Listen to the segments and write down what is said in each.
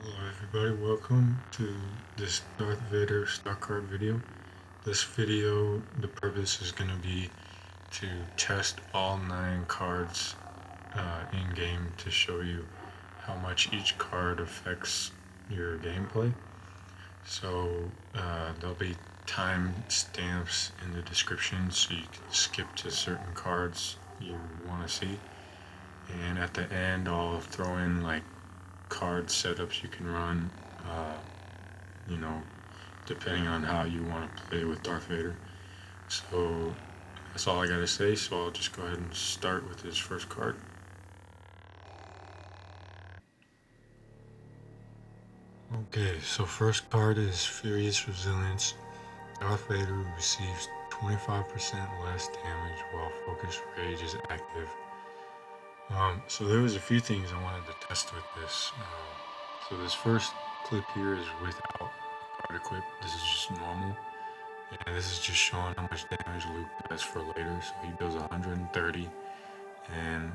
Hello everybody, welcome to this Darth Vader Starcard video. This video, the purpose is going to be to test all 9 cards in game to show you how much each card affects your gameplay. So there'll be time stamps in the description so you can skip to certain cards you want to see. And at the end I'll throw in like card setups you can run, uh, you know, depending on how you want to play with Darth Vader. So that's all I gotta say, so I'll just go ahead and start with his first card. Okay, so first card is Furious Resilience. Darth Vader receives 25% less damage while Focus Rage is active. So there was a few things I wanted to test with this. So this first clip here is without card equip. This is just normal. And this is just showing how much damage Luke does for later. So he does 130. And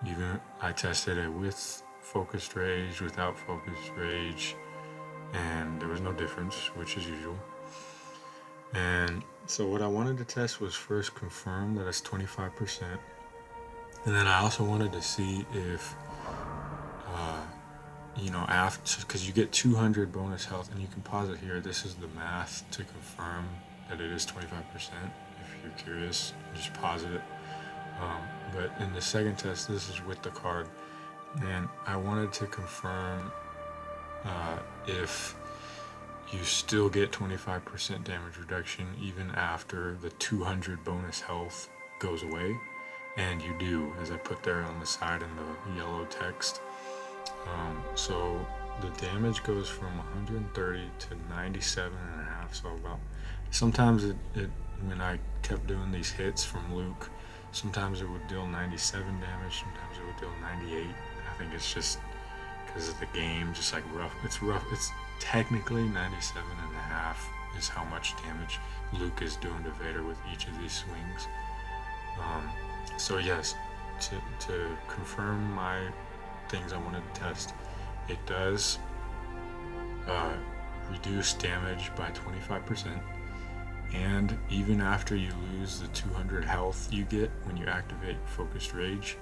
even I tested it with Focused Rage, without Focused Rage. And there was no difference, which is usual. And so what I wanted to test was first confirm that it's 25%. And then I also wanted to see if, after, because you get 200 bonus health, and you can pause it here. This is the math to confirm that it is 25%. If you're curious, just pause it. But in the second test, this is with the card, and I wanted to confirm if you still get 25% damage reduction even after the 200 bonus health goes away. And you do, as I put there on the side in the yellow text. So the damage goes from 130 to 97 and a half. So about, sometimes it when I kept doing these hits from Luke, sometimes it would deal 97 damage, sometimes it would deal 98. I think it's just because of the game, just like rough. It's technically 97 and a half is how much damage Luke is doing to Vader with each of these swings. So yes, to confirm my things I wanted to test, it does reduce damage by 25%, and even after you lose the 200 health you get when you activate Focused Rage,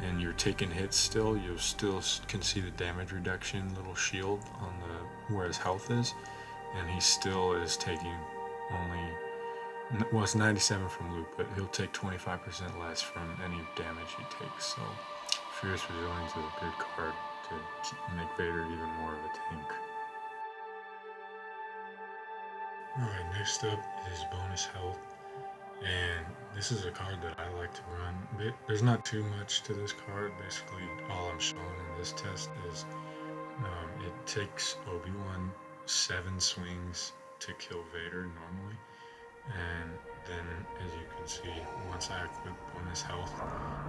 and you're taking hits still, you still can see the damage reduction little shield on the where his health is, and he still is taking only, well, it's 97 from Luke, but he'll take 25% less from any damage he takes. So Fierce Resilience is a good card to make Vader even more of a tank. Alright, next up is Bonus Health. And this is a card that I like to run. There's not too much to this card. Basically, all I'm showing in this test is it takes Obi-Wan 7 swings to kill Vader normally. And then, as you can see, once I equip bonus health,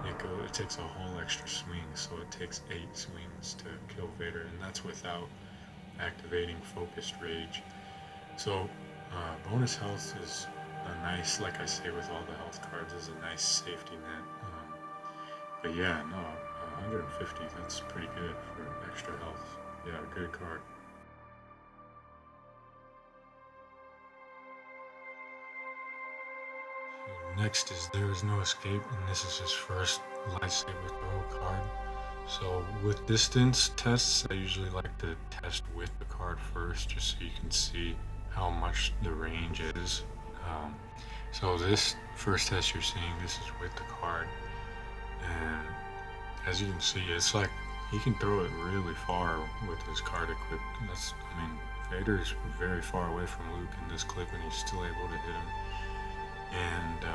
it takes a whole extra swing, so it takes 8 swings to kill Vader, and that's without activating Focused Rage. So bonus health is a nice, like I say with all the health cards, is a nice safety net. But yeah, no, 150, that's pretty good for extra health. Yeah, good card. Next is There Is No Escape, and this is his first lightsaber throw card. So with distance tests, I usually like to test with the card first, just so you can see how much the range is. So this first test you're seeing, this is with the card, and as you can see, it's like he can throw it really far with his card equipped. Vader's very far away from Luke in this clip, and he's still able to hit him. And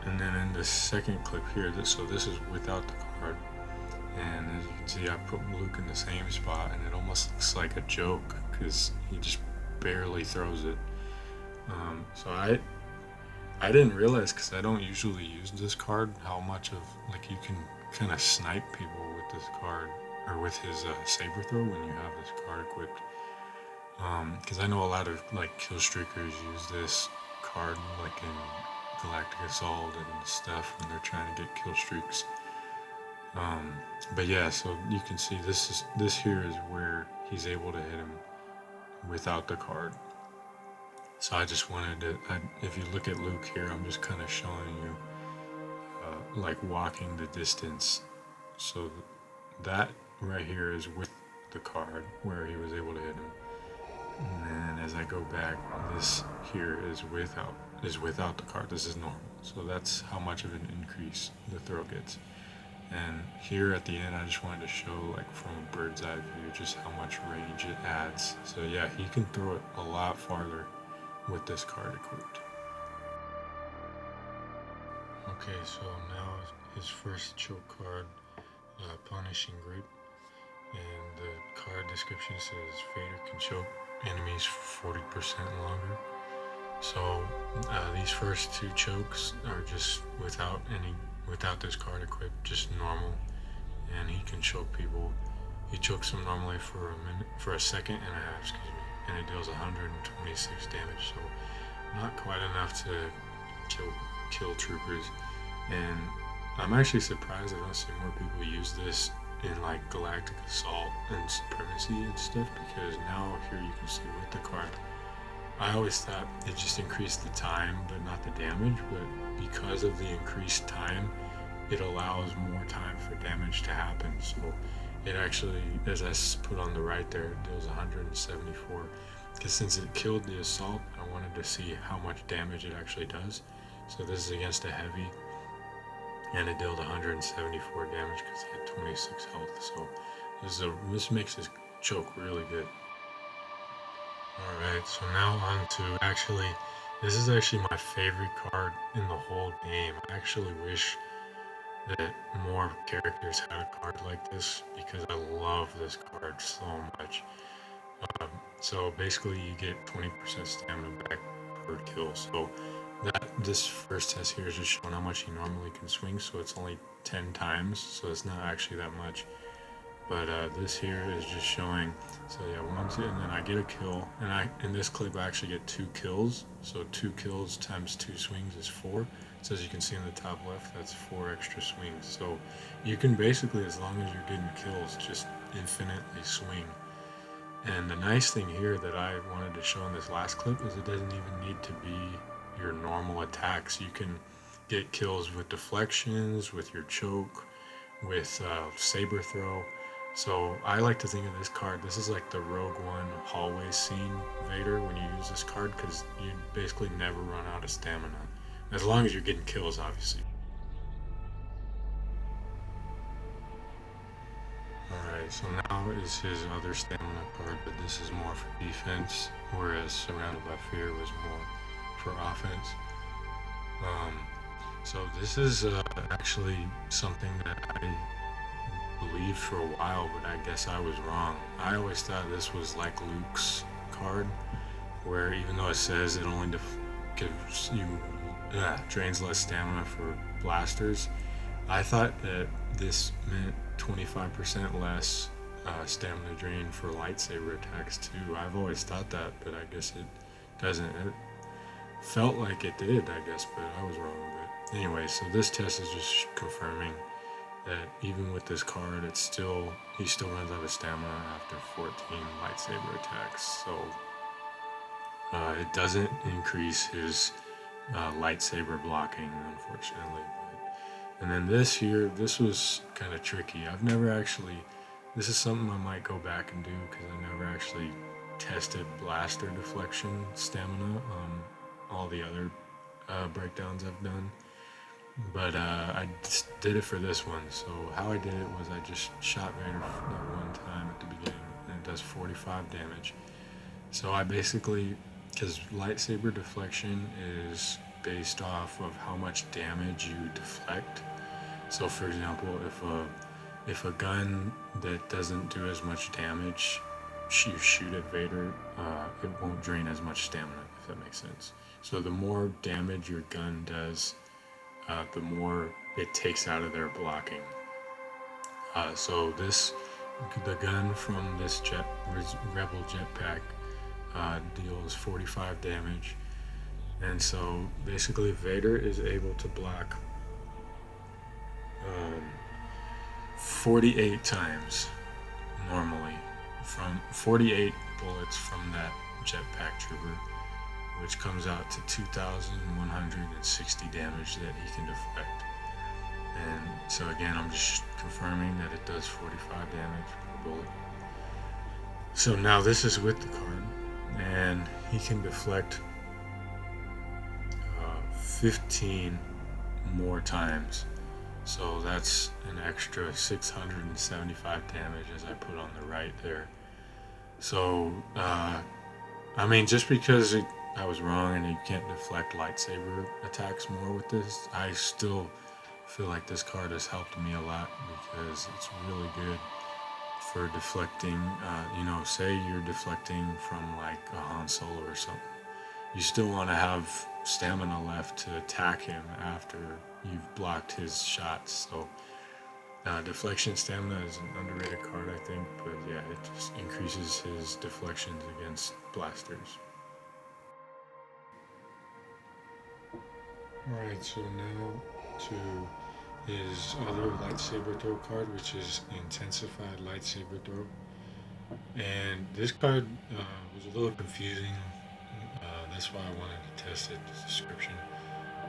and then in the second clip here, so this is without the card, and as you can see, I put Luke in the same spot, and it almost looks like a joke because he just barely throws it. So I didn't realize, because I don't usually use this card, how much of, like, you can kind of snipe people with this card, or with his saber throw when you have this card equipped. Because I know a lot of like kill streakers use this card like in Galactic Assault and stuff when they're trying to get kill streaks. But yeah, so you can see this here is where he's able to hit him without the card. So I just wanted to, if you look at Luke here, I'm just kind of showing you like walking the distance. So that right here is with the card where he was able to hit him. And then as I go back, this here is without the card. This is normal. So that's how much of an increase the throw gets. And here at the end, I just wanted to show, like, from a bird's eye view, just how much range it adds. So yeah, he can throw it a lot farther with this card equipped. Okay, so now his first choke card, Punishing Grip, and the card description says Vader can choke enemies 40% longer. So these first two chokes are just without this card equipped, just normal, and he can choke people. He chokes them normally for a second and a half, excuse me, and it deals 126 damage. So not quite enough to kill troopers. And I'm actually surprised I don't see more people use this in like Galactic Assault and Supremacy and stuff, because now here you can see with the card, I always thought it just increased the time but not the damage, but because of the increased time, it allows more time for damage to happen. So it actually, as I put on the right there, it deals 174, because since it killed the assault, I wanted to see how much damage it actually does. So this is against a heavy, and it dealt 174 damage because he had 26 health. So this makes his choke really good. Alright, so now on to this is actually my favorite card in the whole game. I actually wish that more characters had a card like this, because I love this card so much. So basically you get 20% stamina back per kill. So this first test here is just showing how much he normally can swing, so it's only 10 times, so it's not actually that much. But this here is just showing, so yeah, 1, 2, and then I get a kill, and in this clip I actually get 2 kills, so 2 kills times 2 swings is 4. So as you can see in the top left, that's 4 extra swings. So you can basically, as long as you're getting kills, just infinitely swing. And the nice thing here that I wanted to show in this last clip is it doesn't even need to be your normal attacks. You can get kills with deflections, with your choke, with saber throw. So I like to think of this card, this is like the Rogue One hallway scene Vader when you use this card, because you basically never run out of stamina, as long as you're getting kills, obviously. Alright, so now is his other stamina card, but this is more for defense, whereas Surrounded by Fear was more for offense. So this is actually something that I believed for a while, but I guess I was wrong. I always thought this was like Luke's card, where even though it says it only gives you drains less stamina for blasters, I thought that this meant 25% less stamina drain for lightsaber attacks too. I've always thought that, but I guess it doesn't. It felt like it did, I guess, but I was wrong. But anyway, so this test is just confirming that even with this card, he still runs out of stamina after 14 lightsaber attacks. So it doesn't increase his lightsaber blocking, unfortunately. And then this was kind of tricky. This is something I might go back and do, because I never actually tested blaster deflection stamina on all the other breakdowns I've done. But I just did it for this one. So how I did it was I just shot Vader that one time at the beginning, and it does 45 damage. So I basically, because lightsaber deflection is based off of how much damage you deflect. So for example, if a gun that doesn't do as much damage, you shoot at Vader, it won't drain as much stamina, if that makes sense. So the more damage your gun does, the more it takes out of their blocking. So the gun from this Rebel jetpack deals 45 damage, and so basically Vader is able to block 48 times normally, from 48 bullets from that jetpack trooper, which comes out to 2,160 damage that he can deflect. And so again, I'm just confirming that it does 45 damage per bullet. So now this is with the card, and he can deflect 15 more times. So that's an extra 675 damage, as I put on the right there. So, I mean, just because I was wrong and you can't deflect lightsaber attacks more with this, I still feel like this card has helped me a lot, because it's really good for deflecting. You know, say you're deflecting from like a Han Solo or something. You still want to have stamina left to attack him after you've blocked his shots. So Deflection Stamina is an underrated card, I think, but yeah, it just increases his deflections against blasters. Alright, so now to his other lightsaber throw card, which is Intensified Lightsaber Throw. And this card was a little confusing. That's why I wanted to test it, the description.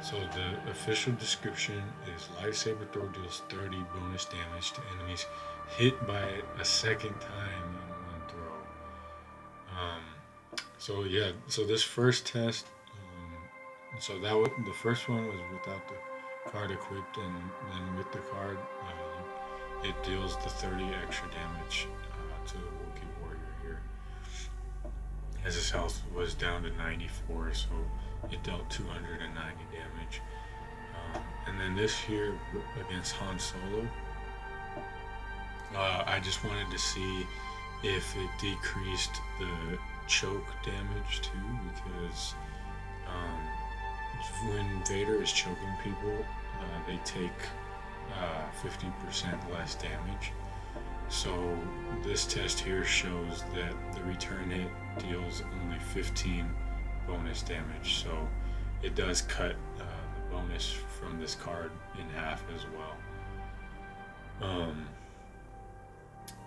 So the official description is lightsaber throw deals 30 bonus damage to enemies hit by it a second time in one throw. So yeah, so this first test, so the first one was without the card equipped, and then with the card, it deals the 30 extra damage to the Wookiee warrior here. As his health was down to 94, so it dealt 290 damage. And then this here against Han Solo, I just wanted to see if it decreased the choke damage too, because when Vader is choking people, they take 50% less damage. So this test here shows that the return hit deals only 15 bonus damage, so it does cut the bonus from this card in half as well.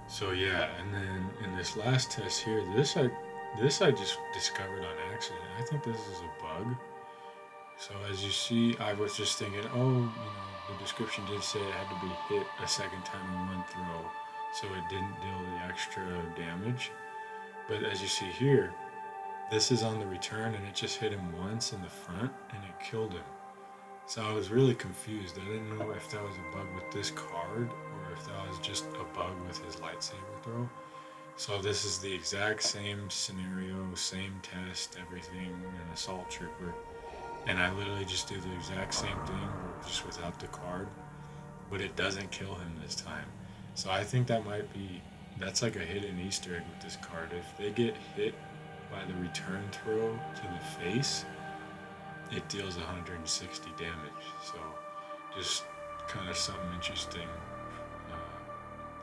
So yeah, and then in this last test here, this I just discovered on accident. I think this is a bug. So as you see, I was just thinking, the description did say it had to be hit a second time in one throw, so it didn't deal the extra damage. But as you see here, this is on the return, and it just hit him once in the front, and it killed him. So I was really confused. I didn't know if that was a bug with this card, or if that was just a bug with his lightsaber throw. So this is the exact same scenario, same test, everything, an assault trooper. And I literally just do the exact same thing, just without the card. But it doesn't kill him this time. So I think that's like a hidden Easter egg with this card. If they get hit by the return throw to the face, it deals 160 damage. So just kind of something interesting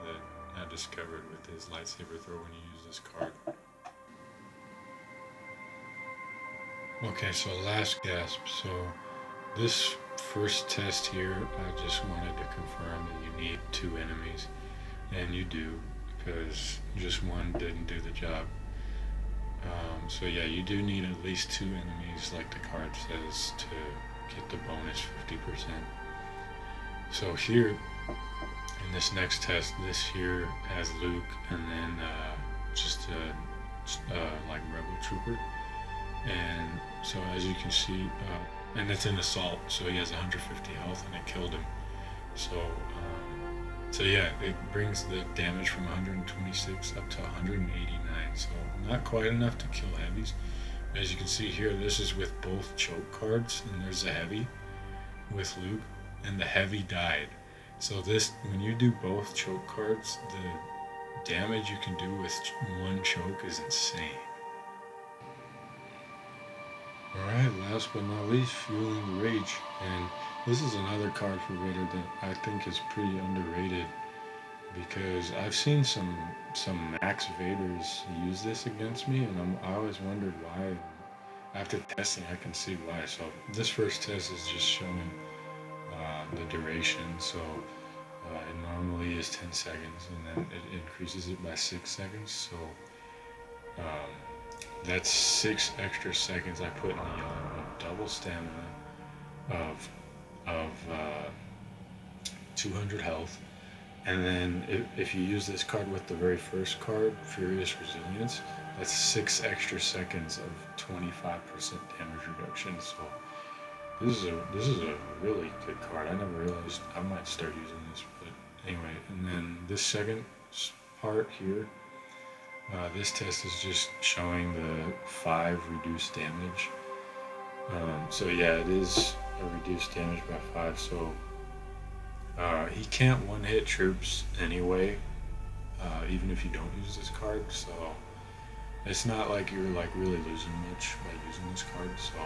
that I discovered with his lightsaber throw when you use this card. Okay, so last gasp. So this first test here, I just wanted to confirm that you need 2 enemies, and you do, because just one didn't do the job. So yeah, you do need at least 2 enemies, like the card says, to get the bonus 50%. So here, in this next test, this here has Luke, and then just like Rebel Trooper. And so as you can see, and it's an assault, so he has 150 health, and it killed him. So yeah, it brings the damage from 126 up to 189, so not quite enough to kill heavies. As you can see here, this is with both choke cards, and there's a heavy with Luke, and the heavy died. So this, when you do both choke cards, the damage you can do with one choke is insane. Alright, last but not least, Fueling the Rage. And this is another card for Vader that I think is pretty underrated, because I've seen some Max Vaders use this against me, and I always wondered why. After testing, I can see why. So this first test is just showing the duration. So It normally is 10 seconds, and then it increases it by 6 seconds. So um, that's 6 extra seconds I put in the yellow of double stamina of 200 health. And then if you use this card with the very first card, Furious Resilience, that's 6 extra seconds of 25% damage reduction. So this is a really good card. I never realized I might start using this, but anyway. And then this second part here, this test is just showing the 5 reduced damage. So yeah, it is a reduced damage by 5. So he can't one-hit troops anyway, even if you don't use this card. So it's not like you're like really losing much by using this card. So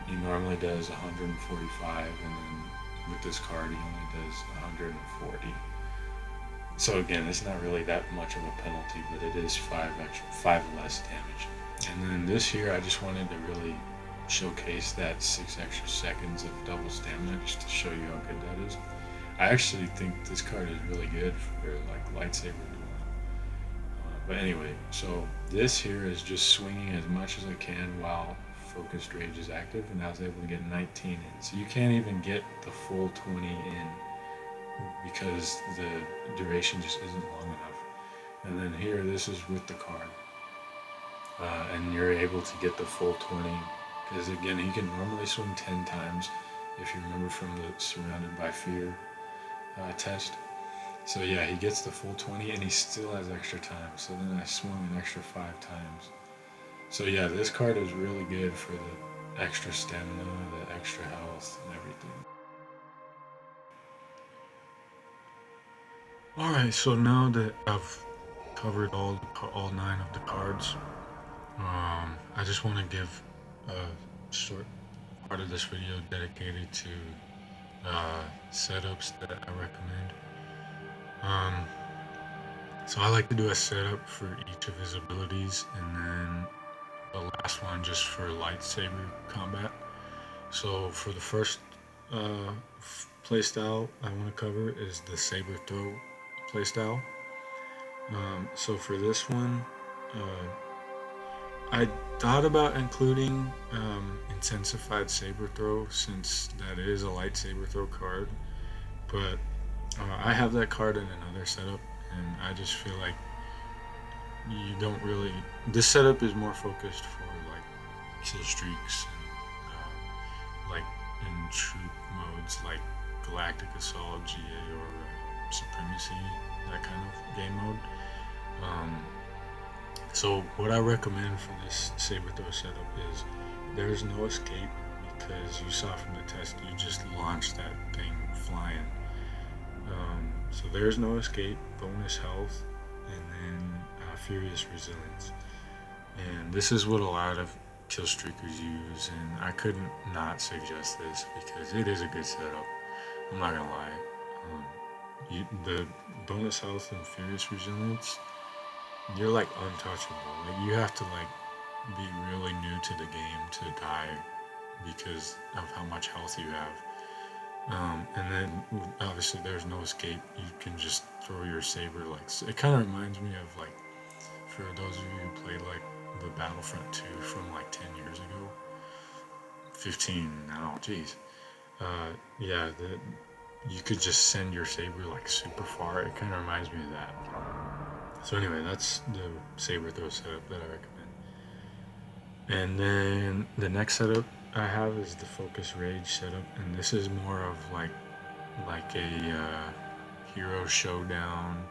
he normally does 145, and then with this card he only does 140. So again, it's not really that much of a penalty, but it is 5 less damage. And then this here, I just wanted to really showcase that 6 extra seconds of double stamina, just to show you how good that is. I actually think this card is really good for like lightsaber dueling. But anyway, so this here is just swinging as much as I can while focused rage is active, and I was able to get 19 in. So you can't even get the full 20 in because the duration just isn't long enough. And then here, this is with the card, and you're able to get the full 20. Because again, he can normally swing 10 times, if you remember from the Surrounded by Fear test. So yeah, he gets the full 20, and he still has extra time. So then I swung an extra 5 times. So yeah, this card is really good for the extra stamina, the extra health, and everything. Alright, so now that I've covered all 9 of the cards, I just want to give a short part of this video dedicated to setups that I recommend. So I like to do a setup for each of his abilities, and then the last one just for lightsaber combat. So for the first playstyle I want to cover is the saber throw playstyle. So for this one, I thought about including Intensified Saber Throw, since that is a lightsaber throw card, but I have that card in another setup, and I just feel like you don't really. This setup is more focused for like kill streaks and like in troop modes like Galactic Assault, GA, or Supremacy, that kind of game mode. So what I recommend for this saber throw setup is there's no escape, because you saw from the test you just launched that thing flying. So there's no escape, bonus health, and then Furious Resilience. And this is what a lot of kill streakers use, and I couldn't not suggest this because it is a good setup. I'm not gonna lie. The bonus health and Furious Resilience, you're like untouchable. Like you have to like be really new to the game to die because of how much health you have. And then obviously there's no escape. You can just throw your saber. Like, it kind of reminds me of like, for those of you who played like the Battlefront 2 from like 10 years ago, 15 now, geez. Yeah, you could just send your saber like super far. It kind of reminds me of that. So anyway, that's the saber throw setup that I recommend. And then the next setup I have is the Focus Rage setup, and this is more of like a hero showdown.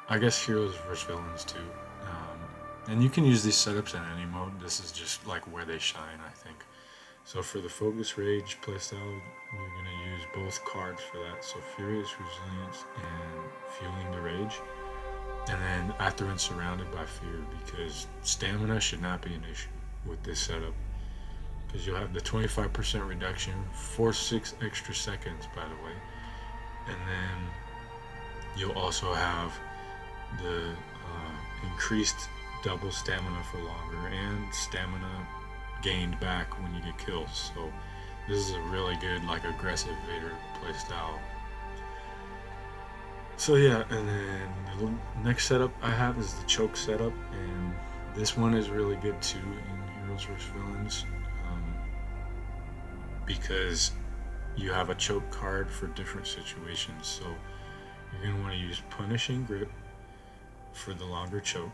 I guess heroes versus villains too. And you can use these setups in any mode. This is just like where they shine, I think. So for the Focus Rage playstyle, you're going to use both cards for that. So Furious Resilience and Fueling the Rage. And then after and Surrounded by Fear, because stamina should not be an issue with this setup. Because you'll have the 25% reduction for 6 extra seconds, by the way. And then you'll also have the increased double stamina for longer and stamina gained back when you get kills. So This is a really good, like, aggressive Vader playstyle. So yeah, and then the next setup I have is the choke setup, and this one is really good too in Heroes vs Villains, because you have a choke card for different situations. So you're going to want to use Punishing Grip for the longer choke,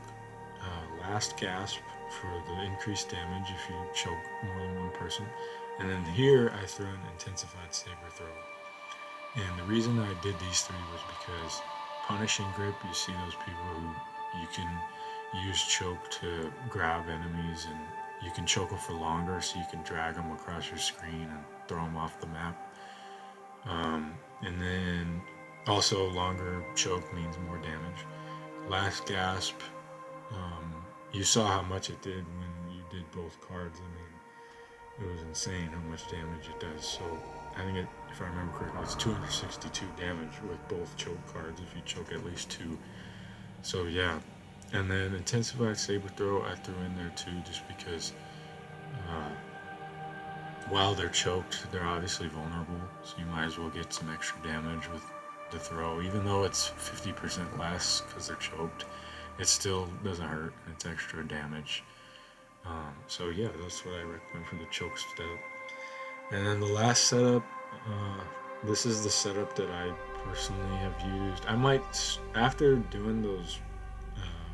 Last Gasp for the increased damage if you choke more than one person, and then here I threw an Intensified Saber Throw. And the reason I did these three was because Punishing Grip, you see those people who you can use choke to grab enemies, and you can choke them for longer so you can drag them across your screen and throw them off the map. And then also longer choke means more damage. Last Gasp, you saw how much it did when you did both cards. I mean, it was insane how much damage it does. So I think if I remember correctly, it's 262 damage with both choke cards if you choke at least two. So yeah, and then Intensified Saber Throw I threw in there too, just because uh, while they're choked, they're obviously vulnerable, so you might as well get some extra damage with the throw. Even though it's 50% less because they're choked, it still doesn't hurt, and it's extra damage. So yeah, that's what I recommend for the choke setup. And then the last setup, this is the setup that I personally have used. I might, after doing those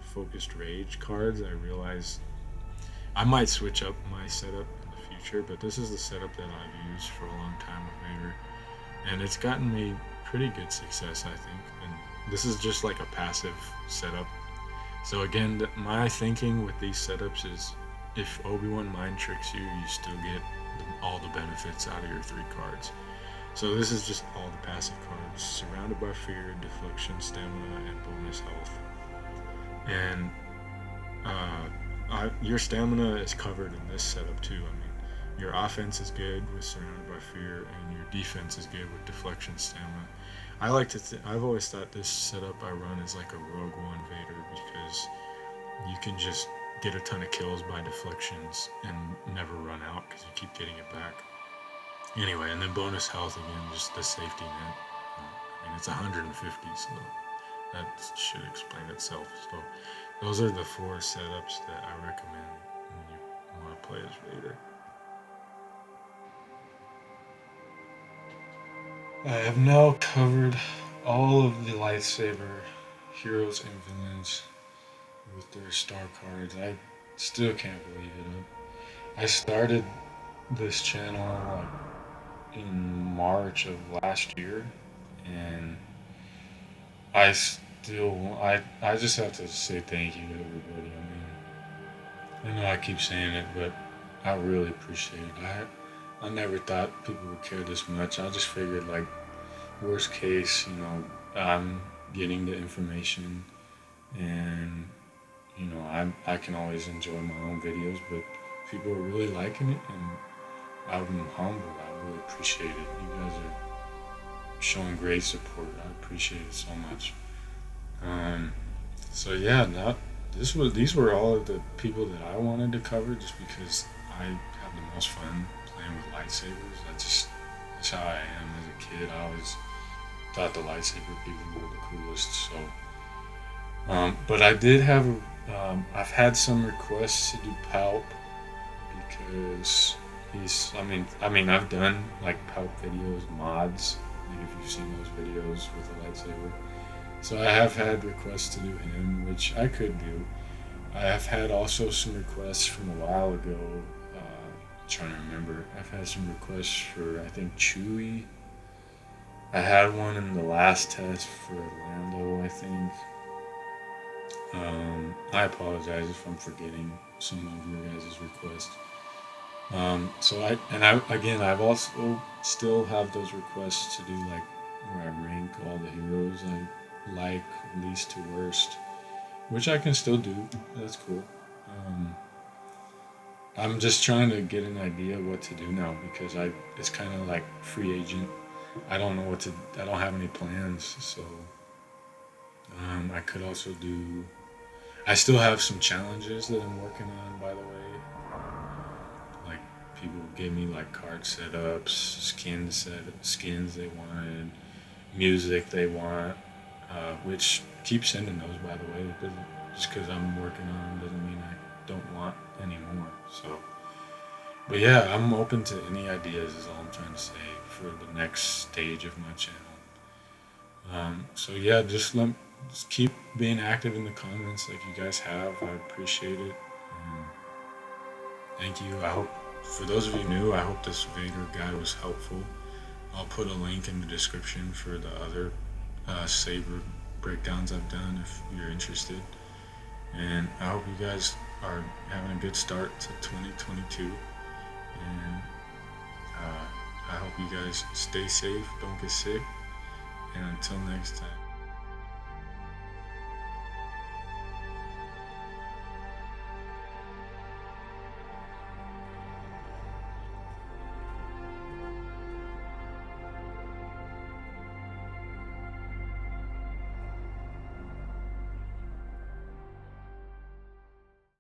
focused rage cards, I realized I might switch up my setup in the future, but this is the setup that I've used for a long time with Vader, and it's gotten me pretty good success, I think. And this is just like a passive setup. So again, my thinking with these setups is, if Obi-Wan mind tricks you, you still get all the benefits out of your three cards. So this is just all the passive cards: Surrounded by Fear, Deflection Stamina, and Bonus Health. And your stamina is covered in this setup too. I mean, your offense is good with Surrounded by Fear, and your defense is good with Deflection Stamina. I like to. I've always thought this setup I run is like a Rogue One Vader, because you can just get a ton of kills by deflections and never run out because you keep getting it back. Anyway, and then bonus health again, just the safety net. I mean, it's 150, so that should explain itself. So those are the four setups that I recommend when you want to play as Vader. I have now covered all of the lightsaber heroes and villains with their star cards. I still can't believe it. I started this channel in March of last year, and I just have to say thank you to everybody. I mean, I know I keep saying it, but I really appreciate it. I never thought people would care this much. I just figured, like, worst case, I'm getting the information, and I can always enjoy my own videos, but people are really liking it, and I'm humbled. I really appreciate it. You guys are showing great support. I appreciate it so much. So yeah, these were all of the people that I wanted to cover, just because I have the most fun playing with lightsabers. That's how I am as a kid. I always thought the lightsaber people were the coolest. So, but I did have I've had some requests to do Palp, because I've done like Palp videos, mods, like if you've seen those videos with a lightsaber. So I have had requests to do him, which I could do. I have had also some requests from a while ago. Trying to remember. I've had some requests for, I think, Chewie. I had one in the last test for Orlando, I think. I apologize if I'm forgetting some of your guys' requests. I've also still have those requests to do, like, where I rank all the heroes I like least to worst, which I can still do. That's cool. I'm just trying to get an idea of what to do now, because it's kind of like free agent. I don't know I don't have any plans, so I could also do. I still have some challenges that I'm working on, by the way. Like, people gave me like card setups, skins they wanted, music they want, which keep sending those, by the way. It doesn't, just because I'm working on them doesn't mean I don't want any more. So, but yeah, I'm open to any ideas is all I'm trying to say for the next stage of my channel. So yeah, just keep being active in the comments like you guys have. I appreciate it. Thank you. I hope, for those of you new, I hope this Vader guide was helpful. I'll put a link in the description for the other saber breakdowns I've done if you're interested. And I hope you guys are having a good start to 2022. And I hope you guys stay safe, don't get sick. And until next time.